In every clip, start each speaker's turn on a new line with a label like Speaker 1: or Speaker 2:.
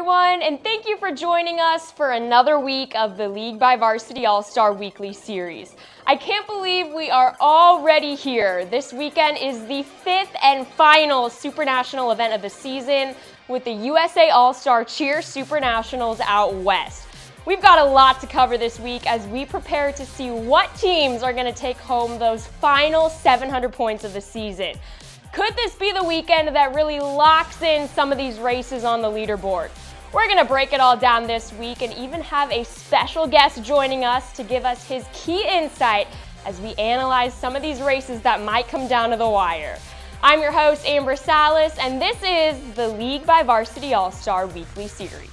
Speaker 1: everyone, and thank you for joining us for another week of the League by Varsity All Star Weekly Series. I can't believe we are already here. This weekend is the 5th and final Super National event of the season with the USA All Star Cheer Super Nationals out west. We've got a lot to cover this week as we prepare to see what teams are going to take home those final 700 points of the season. Could this be the weekend that really locks in some of these races on the leaderboard? We're going to break it all down this week and even have a special guest joining us to give us his key insight as we analyze some of these races that might come down to the wire. I'm your host, Amber Salas, and this is the League by Varsity All Star Weekly Series.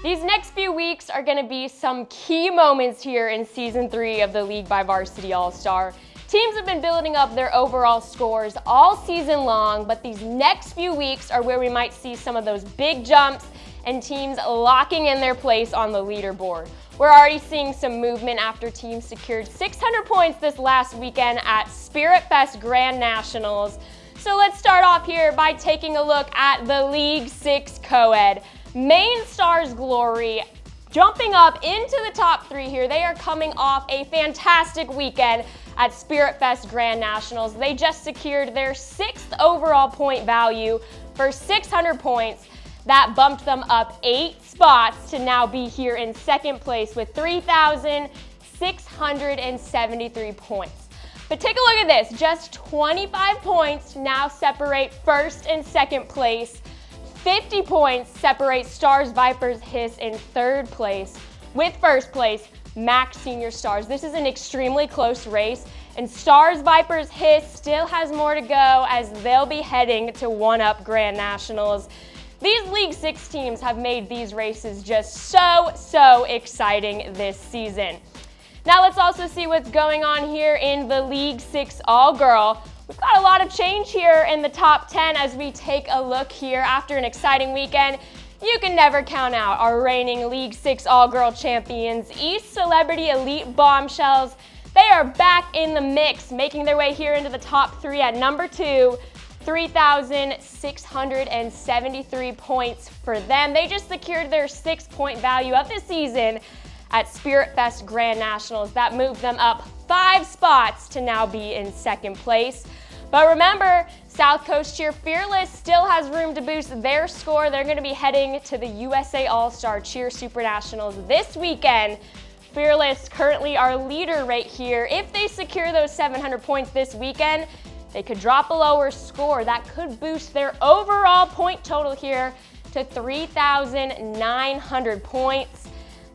Speaker 1: These next few weeks are going to be some key moments here in Season 3 of the League by Varsity All Star. Teams have been building up their overall scores all season long, but these next few weeks are where we might see some of those big jumps and teams locking in their place on the leaderboard. We're already seeing some movement after teams secured 600 points this last weekend at Spirit Fest Grand Nationals. So let's start off here by taking a look at the League 6 Co-Ed. Maine Stars Glory jumping up into the top 3 here. They are coming off a fantastic weekend at Spirit Fest Grand Nationals. They just secured their 6th overall point value for 600 points. That bumped them up 8 spots to now be here in 2nd place with 3,673 points. But take a look at this, just 25 points now separate 1st and 2nd place. 50 points separate Stars Vipers Hiss in 3rd place with 1st place Mac Senior Stars. This is an extremely close race, and Stars Vipers Hiss still has more to go as they'll be heading to One-Up Grand Nationals. These League 6 teams have made these races just so exciting this season. Now let's also see what's going on here in the League 6 All-Girl. We've got a lot of change here in the top 10 as we take a look here after an exciting weekend. You can never count out our reigning League 6 All-Girl champions, East Celebrity Elite Bombshells. They are back in the mix, making their way here into the top 3 at number 2, 3,673 points for them. They just secured their 6-point value of the season at Spirit Fest Grand Nationals. That moved them up 5 spots to now be in 2nd place. But remember, South Coast Cheer Fearless still has room to boost their score. They're going to be heading to the USA All Star Cheer Super Nationals this weekend. Fearless currently our leader right here. If they secure those 700 points this weekend, they could drop a lower score. That could boost their overall point total here to 3,900 points.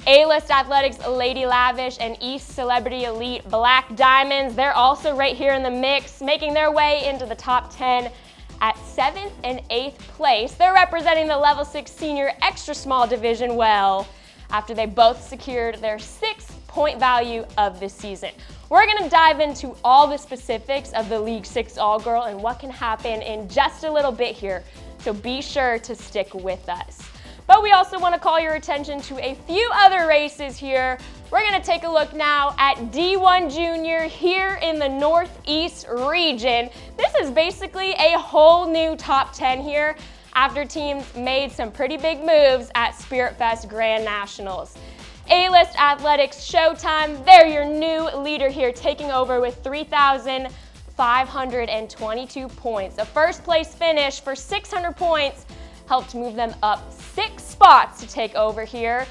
Speaker 1: A-List Athletics Lady Lavish and East Celebrity Elite Black Diamonds, they're also right here in the mix, making their way into the top 10 at 7th and 8th place. They're representing the Level 6 Senior Extra Small Division well after they both secured their 6th point value of this season. We're going to dive into all the specifics of the League 6 All-Girl and what can happen in just a little bit here, so be sure to stick with us. But we also want to call your attention to a few other races here. We're going to take a look now at D1 Junior here in the Northeast region. This is basically a whole new top 10 here after teams made some pretty big moves at Spirit Fest Grand Nationals. A-List Athletics Showtime, they're your new leader here, taking over with 3,522 points. A 1st place finish for 600 points helped move them up 6 spots to take over here.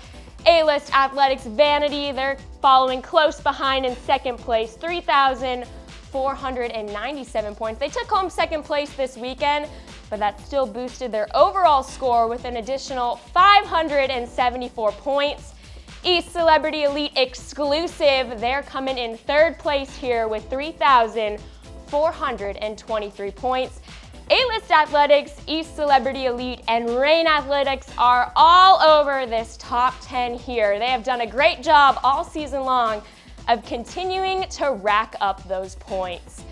Speaker 1: A-List Athletics Vanity, they're following close behind in 2nd place, 3,497 points. They took home 2nd place this weekend, but that still boosted their overall score with an additional 574 points. East Celebrity Elite Exclusive, they're coming in 3rd place here with 3,423 points. A-List Athletics, East Celebrity Elite, and Reign Athletics are all over this top 10 here. They have done a great job all season long of continuing to rack up those points.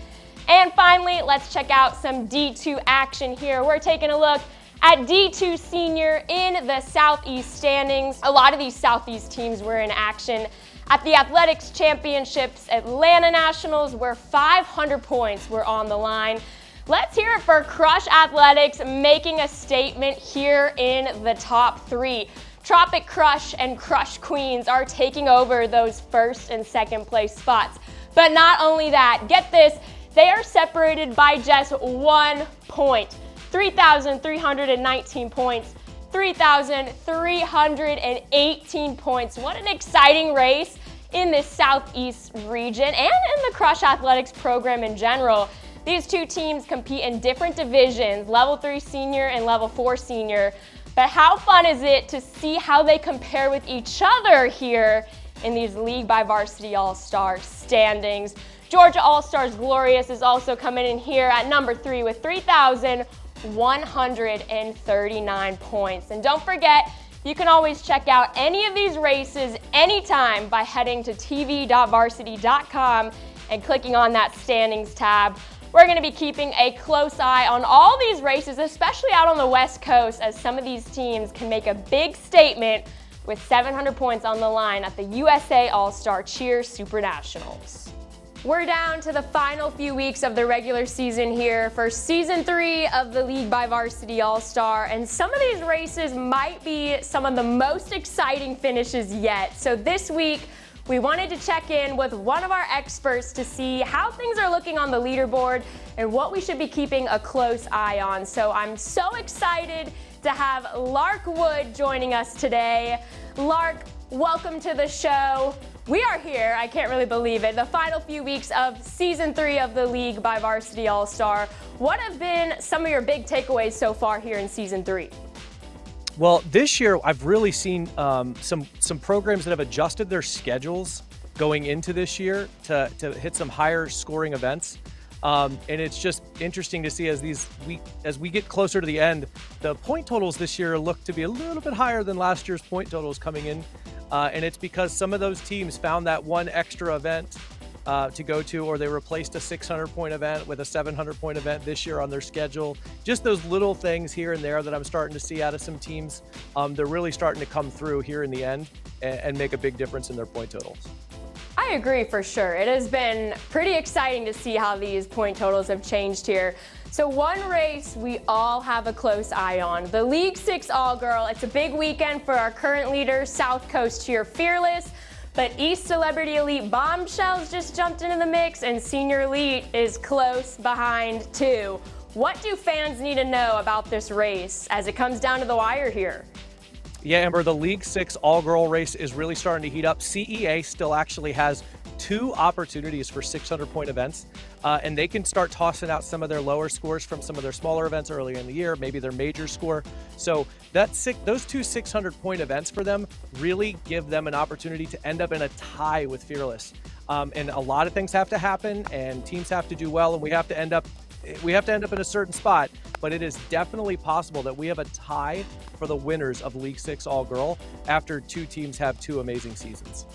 Speaker 1: And finally, let's check out some D2 action here. We're taking a look at D2 Senior in the Southeast standings. A lot of these Southeast teams were in action at the Athletics Championships Atlanta Nationals, where 500 points were on the line. Let's hear it for Crush Athletics making a statement here in the top 3. Tropic Crush and Crush Queens are taking over those first and second place spots. But not only that, get this, they are separated by just 1 point. 3,319 points, 3,318 points. What an exciting race in this Southeast region and in the Crush Athletics program in general. These two teams compete in different divisions, Level 3 Senior and Level 4 Senior. But how fun is it to see how they compare with each other here in these League by Varsity All Star standings. Georgia All Stars Glorious is also coming in here at number 3 with 3,139 points. And don't forget, you can always check out any of these races anytime by heading to tv.varsity.com and clicking on that standings tab. We're going to be keeping a close eye on all these races, especially out on the West Coast, as some of these teams can make a big statement with 700 points on the line at the USA All-Star Cheer Super Nationals. We're down to the final few weeks of the regular season here for Season 3 of the League by Varsity All-Star, and some of these races might be some of the most exciting finishes yet. So this week, we wanted to check in with one of our experts to see how things are looking on the leaderboard and what we should be keeping a close eye on. So I'm so excited to have Lark Wood joining us today. Lark, welcome to the show. We are here, I can't really believe it, the final few weeks of Season 3 of the League by Varsity All-Star. What have been some of your big takeaways so far here in Season 3?
Speaker 2: Well, this year I've really seen some programs that have adjusted their schedules going into this year to hit some higher scoring events. And it's just interesting to see as we get closer to the end, the point totals this year look to be a little bit higher than last year's point totals coming in. And it's because some of those teams found that one extra event to go to, or they replaced a 600-point event with a 700-point event this year on their schedule. Just those little things here and there that I'm starting to see out of some teams. They're really starting to come through here in the end and make a big difference in their point totals.
Speaker 1: I agree for sure. It has been pretty exciting to see how these point totals have changed here. So one race we all have a close eye on, the League 6 All-Girl. It's a big weekend for our current leader, South Coast Cheer Fearless. But East Celebrity Elite Bombshells just jumped into the mix, and Senior Elite is close behind too. What do fans need to know about this race as it comes down to the wire here?
Speaker 2: Yeah, Amber, the League 6 All-Girl race is really starting to heat up. CEA still actually has 2 opportunities for 600-point events, and they can start tossing out some of their lower scores from some of their smaller events earlier in the year, maybe their major score. So those 2 600-point events for them really give them an opportunity to end up in a tie with Fearless. And a lot of things have to happen, and teams have to do well, and we have to end up in a certain spot. But it is definitely possible that we have a tie for the winners of League 6 All-Girl after 2 teams have 2 amazing seasons.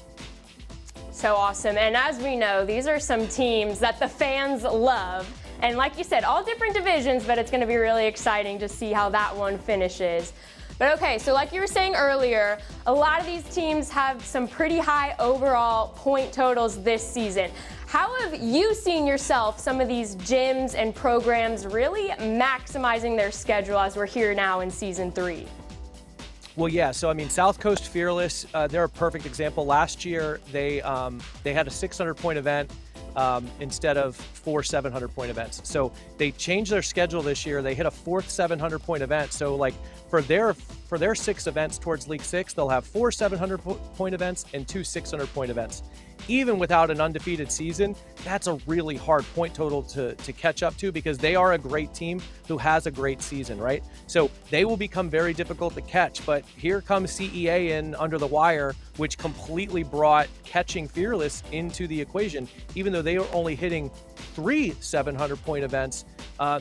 Speaker 1: So awesome. And as we know, these are some teams that the fans love. And like you said, all different divisions, but it's going to be really exciting to see how that one finishes. But okay, so like you were saying earlier, a lot of these teams have some pretty high overall point totals this season. How have you seen yourself, some of these gyms and programs really maximizing their schedule as we're here now in Season 3?
Speaker 2: Well, yeah. So, I mean, South Coast Fearless, they're a perfect example. Last year, they had a 600-point event instead of 4 700-point events. So they changed their schedule this year. They hit a 4th 700-point event. So, like, for their 6 events towards League 6, they'll have 4 700-point events and 2 600-point events. Even without an undefeated season, that's a really hard point total to catch up to, because they are a great team who has a great season, right? So they will become very difficult to catch. But here comes CEA in under the wire, which completely brought catching Fearless into the equation. Even though they are only hitting 3 700-point events,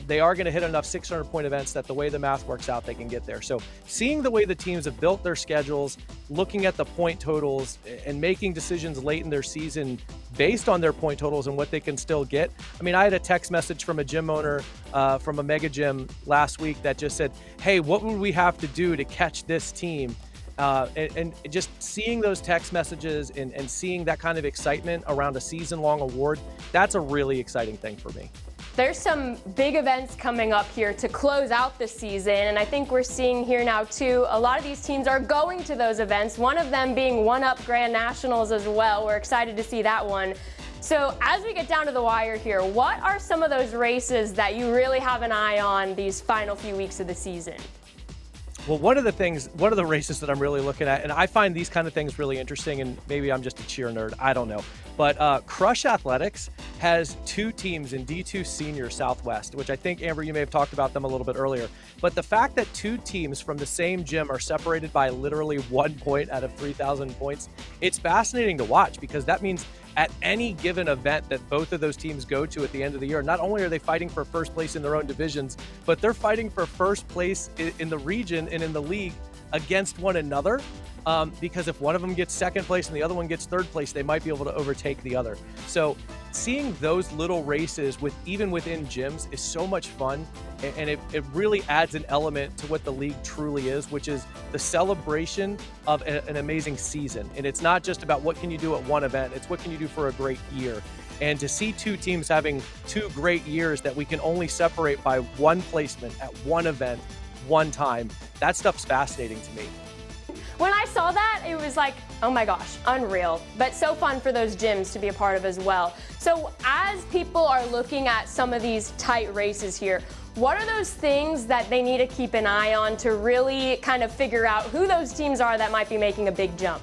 Speaker 2: they are going to hit enough 600-point events that the way the math works out, they can get there. So seeing the way the teams have built their schedules, looking at the point totals and making decisions late in their season based on their point totals and what they can still get. I mean, I had a text message from a gym owner from a mega gym last week that just said, hey, what would we have to do to catch this team? And just seeing those text messages and seeing that kind of excitement around a season-long award, that's a really exciting thing for me.
Speaker 1: There's some big events coming up here to close out the season, and I think we're seeing here now too, a lot of these teams are going to those events, one of them being One Up Grand Nationals as well. We're excited to see that one. So as we get down to the wire here, what are some of those races that you really have an eye on these final few weeks of the season?
Speaker 2: Well, one of the races that I'm really looking at, and I find these kind of things really interesting, and maybe I'm just a cheer nerd, I don't know. But Crush Athletics has two teams in D2 Senior Southwest, which I think, Amber, you may have talked about them a little bit earlier. But the fact that two teams from the same gym are separated by literally 1 point out of 3,000 points, it's fascinating to watch, because that means at any given event that both of those teams go to at the end of the year, not only are they fighting for first place in their own divisions, but they're fighting for first place in the region and in the league against one another. Because if one of them gets second place and the other one gets third place, they might be able to overtake the other. So seeing those little races even within gyms is so much fun, and it really adds an element to what the league truly is, which is the celebration of an amazing season. And it's not just about what can you do at one event, it's what can you do for a great year. And to see two teams having two great years that we can only separate by one placement at one event, one time, that stuff's fascinating to me.
Speaker 1: When I saw that, it was like, oh my gosh, unreal. But so fun for those gyms to be a part of as well. So as people are looking at some of these tight races here, what are those things that they need to keep an eye on to really kind of figure out who those teams are that might be making a big jump?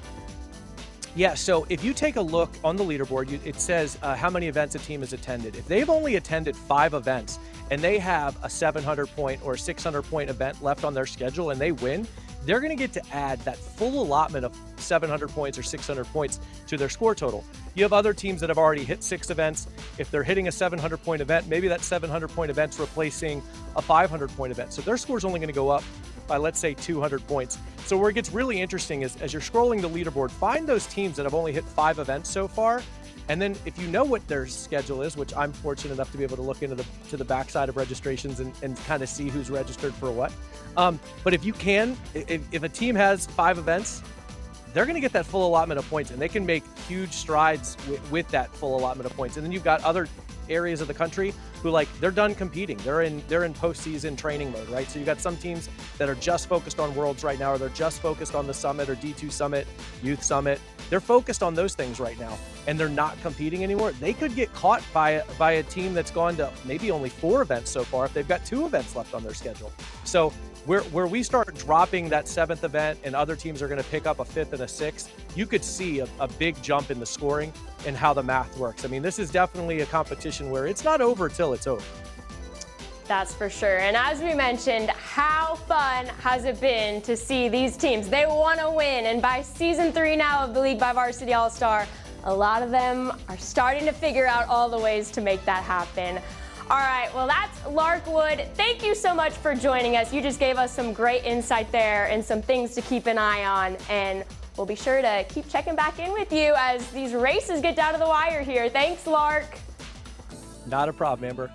Speaker 2: Yeah, so if you take a look on the leaderboard, it says how many events a team has attended. If they've only attended 5 events and they have a 700-point or 600-point event left on their schedule and they win, they're going to get to add that full allotment of 700 points or 600 points to their score total. You have other teams that have already hit 6 events. If they're hitting a 700-point event, maybe that 700-point event's replacing a 500-point event. So their score's only going to go up by, let's say, 200 points. So where it gets really interesting is as you're scrolling the leaderboard, find those teams that have only hit 5 events so far. And then if you know what their schedule is, which I'm fortunate enough to be able to look into the backside of registrations and kind of see who's registered for what. But if you can, if a team has 5 events, they're going to get that full allotment of points, and they can make huge strides with that full allotment of points. And then you've got other areas of the country who, like, they're done competing. They're in postseason training mode, right? So you've got some teams that are just focused on Worlds right now, or they're just focused on the Summit or D2 Summit, Youth Summit. They're focused on those things right now, and they're not competing anymore. They could get caught by a team that's gone to maybe only 4 events so far if they've got 2 events left on their schedule. So where we start dropping that 7th event and other teams are going to pick up a 5th and a 6th, you could see a big jump in the scoring and how the math works. I mean, this is definitely a competition where it's not over till it's over.
Speaker 1: That's for sure. And as we mentioned, how fun has it been to see these teams? They want to win. And by season 3 now of the League by Varsity All Star, a lot of them are starting to figure out all the ways to make that happen. All right, well, that's Lark Wood. Thank you so much for joining us. You just gave us some great insight there and some things to keep an eye on. And we'll be sure to keep checking back in with you as these races get down to the wire here. Thanks, Lark.
Speaker 2: Not a problem, Amber.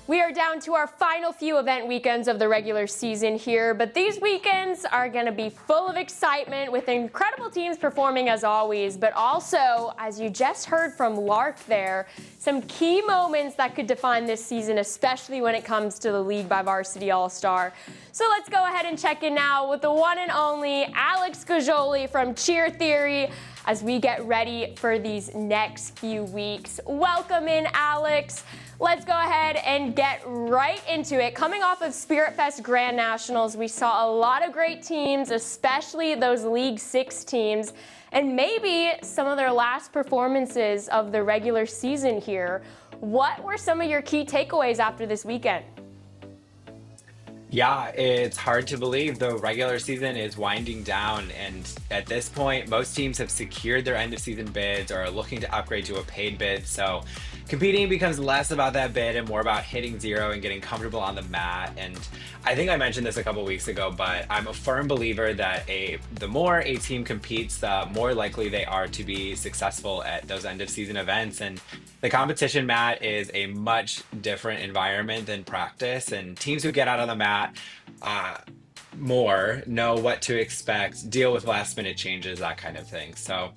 Speaker 1: We are down to our final few event weekends of the regular season here, but these weekends are going to be full of excitement with incredible teams performing as always, but also, as you just heard from Lark there, some key moments that could define this season, especially when it comes to the League by Varsity All Star. So let's go ahead and check in now with the one and only Alex Gaggioli from Cheer Theory as we get ready for these next few weeks. Welcome in, Alex. Let's go ahead and get right into it. Coming off of Spirit Fest Grand Nationals, we saw a lot of great teams, especially those League 6 teams, and maybe some of their last performances of the regular season here. What were some of your key takeaways after this weekend?
Speaker 3: Yeah, it's hard to believe the regular season is winding down, and at this point, most teams have secured their end of season bids or are looking to upgrade to a paid bid. So competing becomes less about that bid and more about hitting zero and getting comfortable on the mat. And I think I mentioned this a couple weeks ago, but I'm a firm believer that the more a team competes, the more likely they are to be successful at those end of season events. And the competition mat is a much different environment than practice, and teams who get out on the mat more know what to expect, deal with last minute changes, that kind of thing. So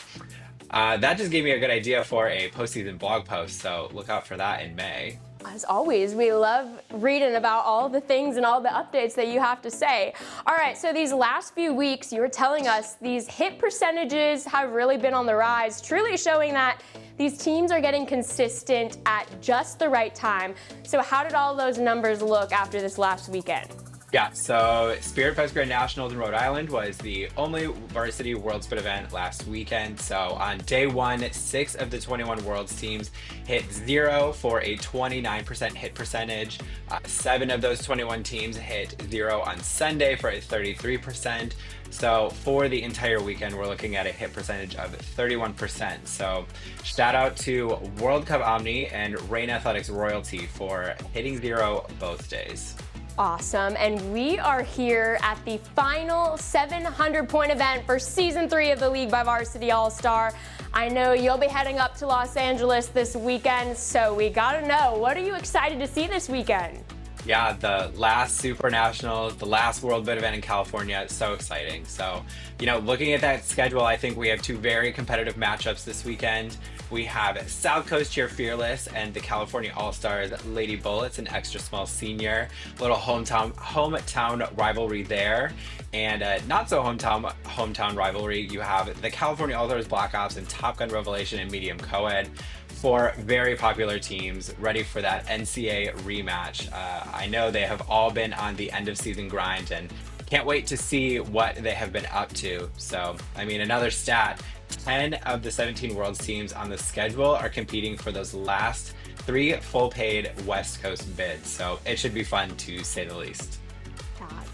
Speaker 3: that just gave me a good idea for a postseason blog post, so look out for that in May.
Speaker 1: As always, we love reading about all the things and all the updates that you have to say. All right, so these last few weeks, you were telling us these hit percentages have really been on the rise, truly showing that these teams are getting consistent at just the right time. So how did all those numbers look after this last weekend?
Speaker 3: Yeah, so Spirit Fest Grand Nationals in Rhode Island was the only varsity World Split event last weekend. So on day one, 6 of the 21 Worlds teams hit zero for a 29% hit percentage. 7 of those 21 teams hit zero on Sunday for a 33%. So for the entire weekend, we're looking at a hit percentage of 31%. So shout out to World Cup Omni and Rain Athletics Royalty for hitting zero both days.
Speaker 1: Awesome, and we are here at the final 700-point event for Season 3 of the League by Varsity All Star. I know you'll be heading up to Los Angeles this weekend, so we gotta know, what are you excited to see this weekend?
Speaker 3: Yeah, the last Super Nationals, the last World Bid event in California, it's so exciting. So, looking at that schedule, I think we have 2 very competitive matchups this weekend. We have South Coast Cheer Fearless and the California All Stars Lady Bullets, an extra small senior. Little hometown rivalry there. And not so hometown rivalry, you have the California All Stars Black Ops and Top Gun Revelation and Medium Co-ed. 4 very popular teams ready for that NCAA rematch. I know they have all been on the end of season grind and can't wait to see what they have been up to. So, another stat, 10 of the 17 Worlds teams on the schedule are competing for those last 3 full paid West Coast bids. So it should be fun to say the least.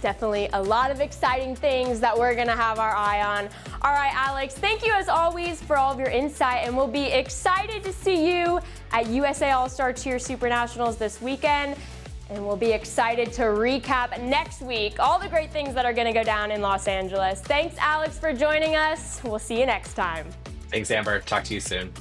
Speaker 1: Definitely a lot of exciting things that we're gonna have our eye on. All right, Alex, thank you as always for all of your insight, and we'll be excited to see you at USA All-Star Cheer Super Nationals this weekend, and we'll be excited to recap next week all the great things that are gonna go down in Los Angeles. Thanks, Alex, for joining us. We'll see you next time.
Speaker 3: Thanks, Amber. Talk to you soon.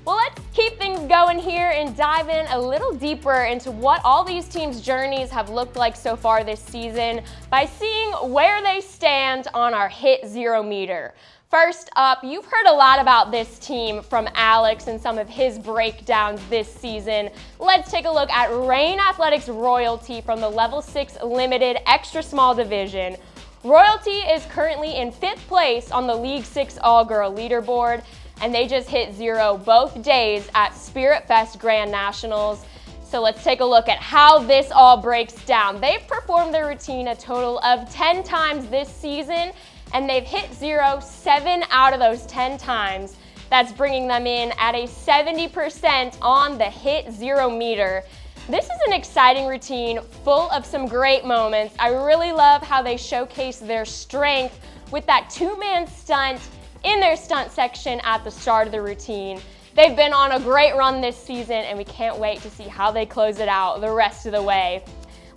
Speaker 1: Well, let's keep things going here and dive in a little deeper into what all these teams' journeys have looked like so far this season by seeing where they stand on our hit zero meter. First up, you've heard a lot about this team from Alex and some of his breakdowns this season. Let's take a look at Rain Athletics Royalty from the Level 6 Limited Extra Small Division. Royalty is currently in 5th place on the League 6 All-Girl Leaderboard, and they just hit zero both days at Spirit Fest Grand Nationals. So let's take a look at how this all breaks down. They've performed their routine a total of 10 times this season, and they've hit zero 7 out of those 10 times. That's bringing them in at a 70% on the hit zero meter. This is an exciting routine full of some great moments. I really love how they showcase their strength with that 2-man stunt in their stunt section at the start of the routine. They've been on a great run this season, and we can't wait to see how they close it out the rest of the way.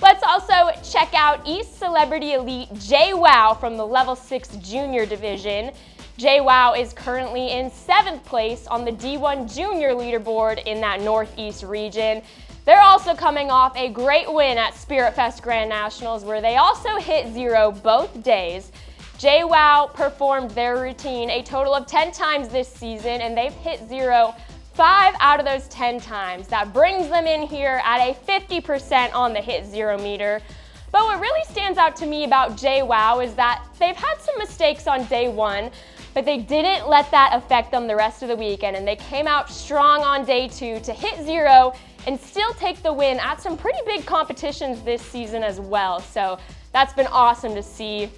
Speaker 1: Let's also check out East Celebrity Elite JWoww from the Level 6 Junior Division. JWoww is currently in 7th place on the D1 Junior Leaderboard in that Northeast region. They're also coming off a great win at Spirit Fest Grand Nationals, where they also hit zero both days. JWoww performed their routine a total of 10 times this season, and they've hit zero 5 out of those 10 times. That brings them in here at a 50% on the hit zero meter. But what really stands out to me about JWoww is that they've had some mistakes on day one, but they didn't let that affect them the rest of the weekend, and they came out strong on day 2 to hit zero and still take the win at some pretty big competitions this season as well. So that's been awesome to see.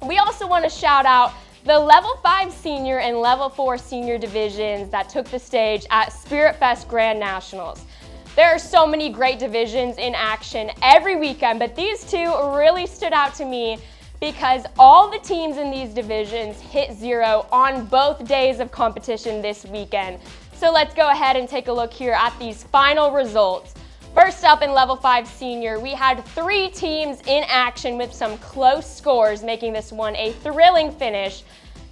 Speaker 1: We also want to shout out the Level 5 Senior and Level 4 Senior divisions that took the stage at Spirit Fest Grand Nationals. There are so many great divisions in action every weekend, but these 2 really stood out to me because all the teams in these divisions hit zero on both days of competition this weekend. So let's go ahead and take a look here at these final results. First up in Level 5 Senior, we had 3 teams in action with some close scores, making this one a thrilling finish.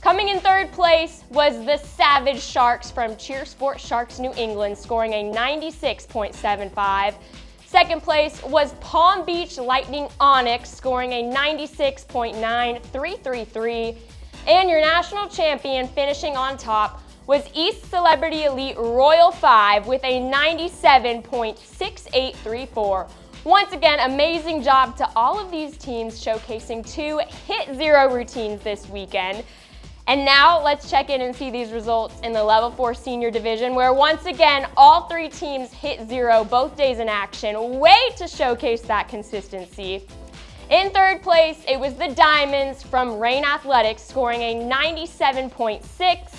Speaker 1: Coming in third place was the Savage Sharks from Cheer Sport Sharks New England, scoring a 96.75. Second place was Palm Beach Lightning Onyx, scoring a 96.9333. And your national champion finishing on top was East Celebrity Elite Royal 5 with a 97.6834. Once again, amazing job to all of these teams showcasing 2 Hit Zero routines this weekend. And now let's check in and see these results in the Level 4 Senior Division, where once again, all 3 teams hit 0 both days in action. Way to showcase that consistency. In third place, it was the Diamonds from Rain Athletics, scoring a 97.6.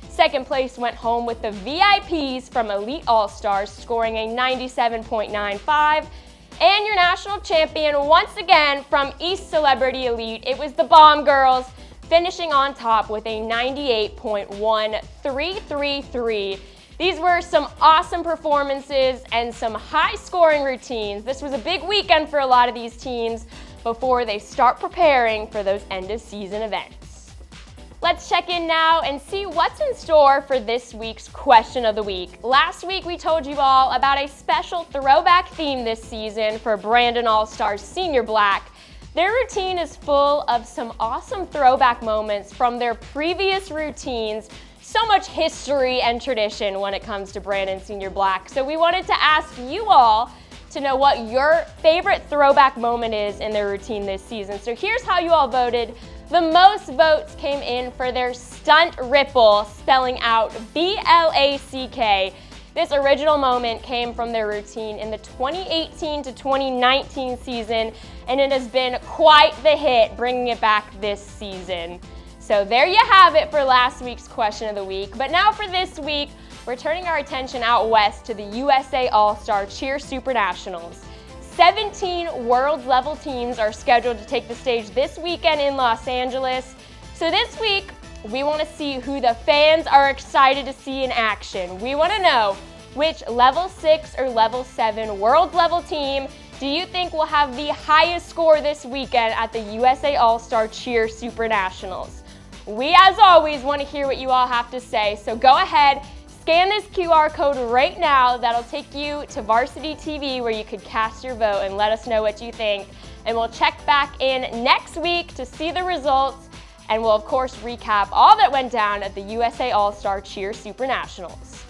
Speaker 1: Second place went home with the VIPs from Elite All Stars, scoring a 97.95. And your national champion, once again, from East Celebrity Elite, it was the Bomb Girls, finishing on top with a 98.1333. These were some awesome performances and some high-scoring routines. This was a big weekend for a lot of these teams before they start preparing for those end-of-season events. Let's check in now and see what's in store for this week's Question of the Week. Last week we told you all about a special throwback theme this season for Brandon All-Stars Senior Black. Their routine is full of some awesome throwback moments from their previous routines. So much history and tradition when it comes to Brandon Senior Black. So we wanted to ask you all to know what your favorite throwback moment is in their routine this season. So here's how you all voted. The most votes came in for their Stunt Ripple, spelling out B-L-A-C-K. This original moment came from their routine in the 2018 to 2019 season, and it has been quite the hit, bringing it back this season. So there you have it for last week's Question of the Week. But now for this week, we're turning our attention out west to the USA All Star Cheer Super Nationals. 17 world-level teams are scheduled to take the stage this weekend in Los Angeles. So this week, we want to see who the fans are excited to see in action. We want to know which Level 6 or Level 7 world-level team do you think will have the highest score this weekend at the USA All Star Cheer Super Nationals. We, as always, want to hear what you all have to say, so go ahead, scan this QR code right now. That'll take you to Varsity TV where you could cast your vote and let us know what you think. And we'll check back in next week to see the results, and we'll of course recap all that went down at the USA All Star Cheer Super Nationals.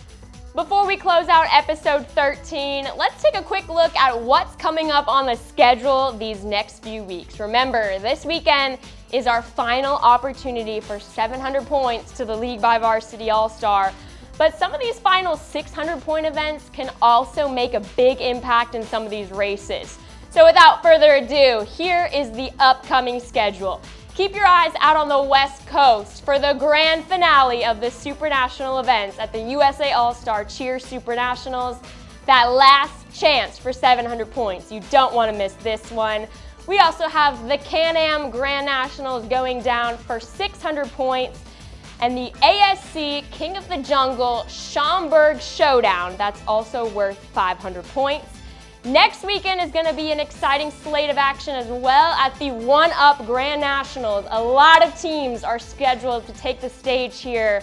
Speaker 1: Before we close out episode 13, let's take a quick look at what's coming up on the schedule these next few weeks. Remember, this weekend is our final opportunity for 700 points to the League by Varsity All Star. But some of these final 600-point events can also make a big impact in some of these races. So without further ado, here is the upcoming schedule. Keep your eyes out on the West Coast for the grand finale of the Super National events at the USA All Star Cheer Super Nationals. That last chance for 700 points. You don't want to miss this one. We also have the Can-Am Grand Nationals going down for 600 points, and the ASC King of the Jungle Schaumburg Showdown. That's also worth 500 points. Next weekend is going to be an exciting slate of action as well at the One-Up Grand Nationals. A lot of teams are scheduled to take the stage here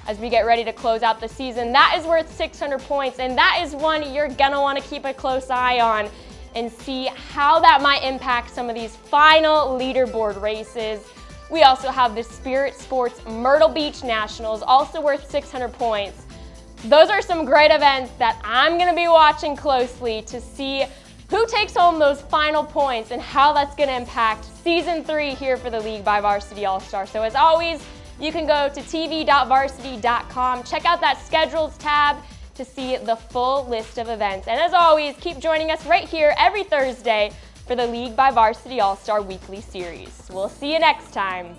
Speaker 1: as we get ready to close out the season. That is worth 600 points, and that is one you're going to want to keep a close eye on and see how that might impact some of these final leaderboard races. We also have the Spirit Sports Myrtle Beach Nationals, also worth 600 points. Those are some great events that I'm going to be watching closely to see who takes home those final points and how that's going to impact Season 3 here for the League by Varsity All Star. So as always, you can go to tv.varsity.com, check out that Schedules tab to see the full list of events. And as always, keep joining us right here every Thursday for the League by Varsity All Star Weekly Series. We'll see you next time.